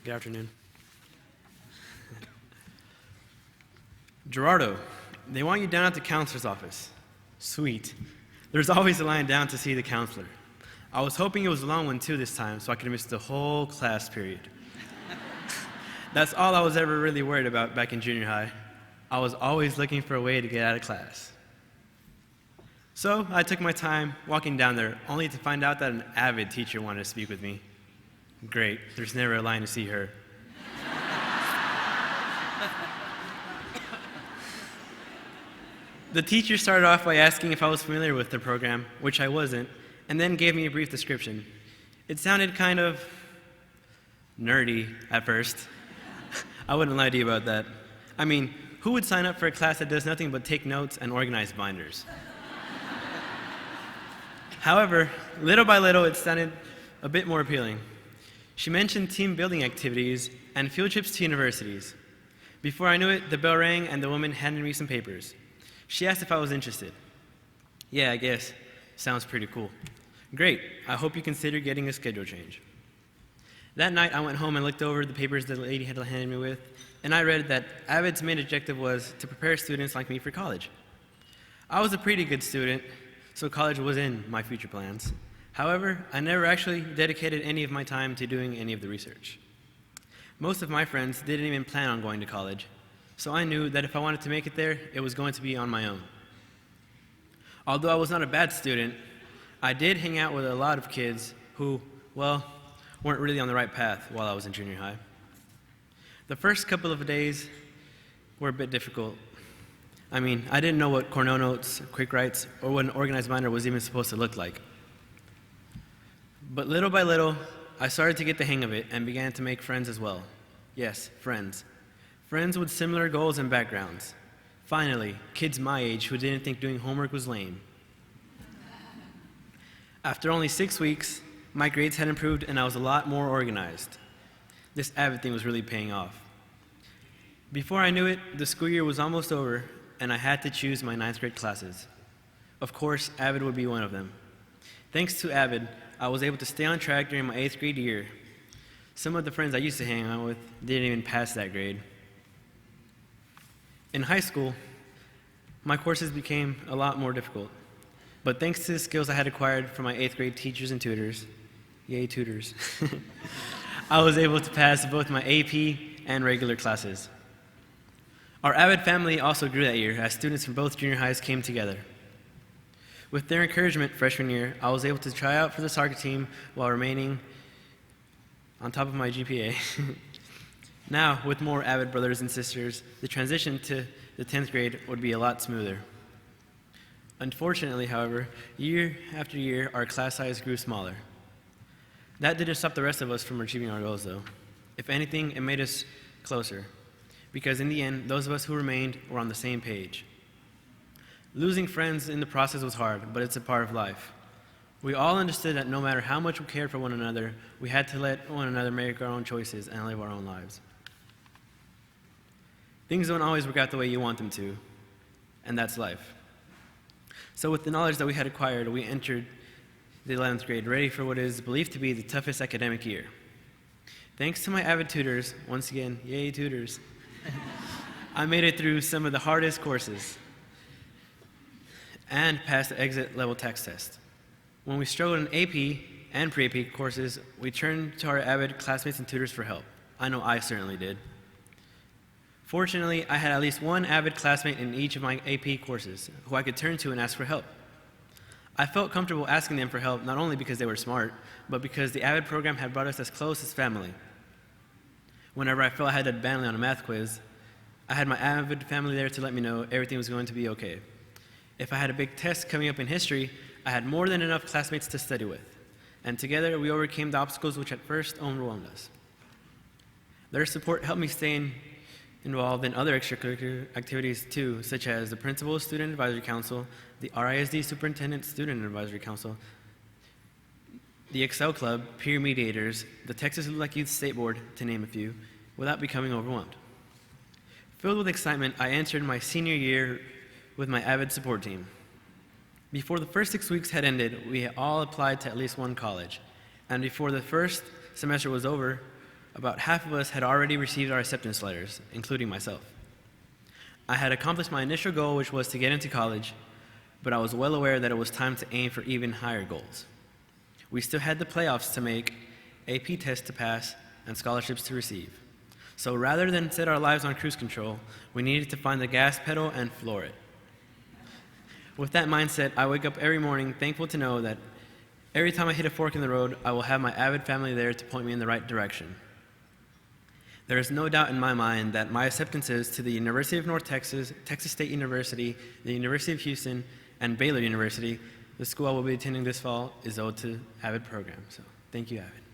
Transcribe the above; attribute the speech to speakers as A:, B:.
A: Good afternoon. Gerardo, they want you down at the counselor's office. Sweet. There's always a line down to see the counselor. I was hoping it was a long one too this time so I could miss the whole class period. That's all I was ever really worried about back in junior high. I was always looking for a way to get out of class. So I took my time walking down there, only to find out that an AVID teacher wanted to speak with me. Great, there's never a line to see her. The teacher started off by asking if I was familiar with the program, which I wasn't, and then gave me a brief description. It sounded kind of nerdy at first. I wouldn't lie to you about that. I mean, who would sign up for a class that does nothing but take notes and organize binders? However, little by little, it sounded a bit more appealing. She mentioned team building activities and field trips to universities. Before I knew it, the bell rang and the woman handed me some papers. She asked if I was interested. Yeah, I guess. Sounds pretty cool. Great. I hope you consider getting a schedule change. That night, I went home and looked over the papers the lady had handed me with, and I read that AVID's main objective was to prepare students like me for college. I was a pretty good student, so college was in my future plans. However, I never actually dedicated any of my time to doing any of the research. Most of my friends didn't even plan on going to college, so I knew that if I wanted to make it there, it was going to be on my own. Although I was not a bad student, I did hang out with a lot of kids who, well, weren't really on the right path while I was in junior high. The first couple of days were a bit difficult. I mean, I didn't know what Cornell notes, quick writes, or what an organized binder was even supposed to look like. But little by little, I started to get the hang of it and began to make friends as well. Yes, friends. Friends with similar goals and backgrounds. Finally, kids my age who didn't think doing homework was lame. After only 6 weeks, my grades had improved and I was a lot more organized. This AVID thing was really paying off. Before I knew it, the school year was almost over and I had to choose my 9th grade classes. Of course, AVID would be one of them. Thanks to AVID, I was able to stay on track during my 8th grade year. Some of the friends I used to hang out with didn't even pass that grade. In high school, my courses became a lot more difficult, but thanks to the skills I had acquired from my 8th grade teachers and tutors, yay tutors, I was able to pass both my AP and regular classes. Our AVID family also grew that year as students from both junior highs came together. With their encouragement freshman year, I was able to try out for the soccer team while remaining on top of my GPA. Now, with more AVID brothers and sisters, the transition to the 10th grade would be a lot smoother. Unfortunately, however, year after year, our class size grew smaller. That didn't stop the rest of us from achieving our goals, though. If anything, it made us closer, because in the end, those of us who remained were on the same page. Losing friends in the process was hard, but it's a part of life. We all understood that no matter how much we cared for one another, we had to let one another make our own choices and live our own lives. Things don't always work out the way you want them to, and that's life. So with the knowledge that we had acquired, we entered the 11th grade ready for what is believed to be the toughest academic year. Thanks to my AVID tutors, once again, yay tutors, I made it through some of the hardest courses and passed the exit level tax test. When we struggled in AP and pre-AP courses, we turned to our AVID classmates and tutors for help. I know I certainly did. Fortunately, I had at least one AVID classmate in each of my AP courses who I could turn to and ask for help. I felt comfortable asking them for help not only because they were smart, but because the AVID program had brought us as close as family. Whenever I felt I had done badly on a math quiz, I had my AVID family there to let me know everything was going to be okay. If I had a big test coming up in history, I had more than enough classmates to study with, and together we overcame the obstacles which at first overwhelmed us. Their support helped me stay involved in other extracurricular activities too, such as the Principal Student Advisory Council, the RISD Superintendent Student Advisory Council, the Excel Club, peer mediators, the Texas Little League Youth State Board, to name a few, without becoming overwhelmed. Filled with excitement, I entered my senior year with my AVID support team. Before the first 6 weeks had ended, we had all applied to at least one college, and before the first semester was over, about half of us had already received our acceptance letters, including myself. I had accomplished my initial goal, which was to get into college, but I was well aware that it was time to aim for even higher goals. We still had the playoffs to make, AP tests to pass, and scholarships to receive. So rather than set our lives on cruise control, we needed to find the gas pedal and floor it. With that mindset, I wake up every morning thankful to know that every time I hit a fork in the road, I will have my AVID family there to point me in the right direction. There is no doubt in my mind that my acceptances to the University of North Texas, Texas State University, the University of Houston, and Baylor University, the school I will be attending this fall, is owed to AVID program. So thank you, AVID.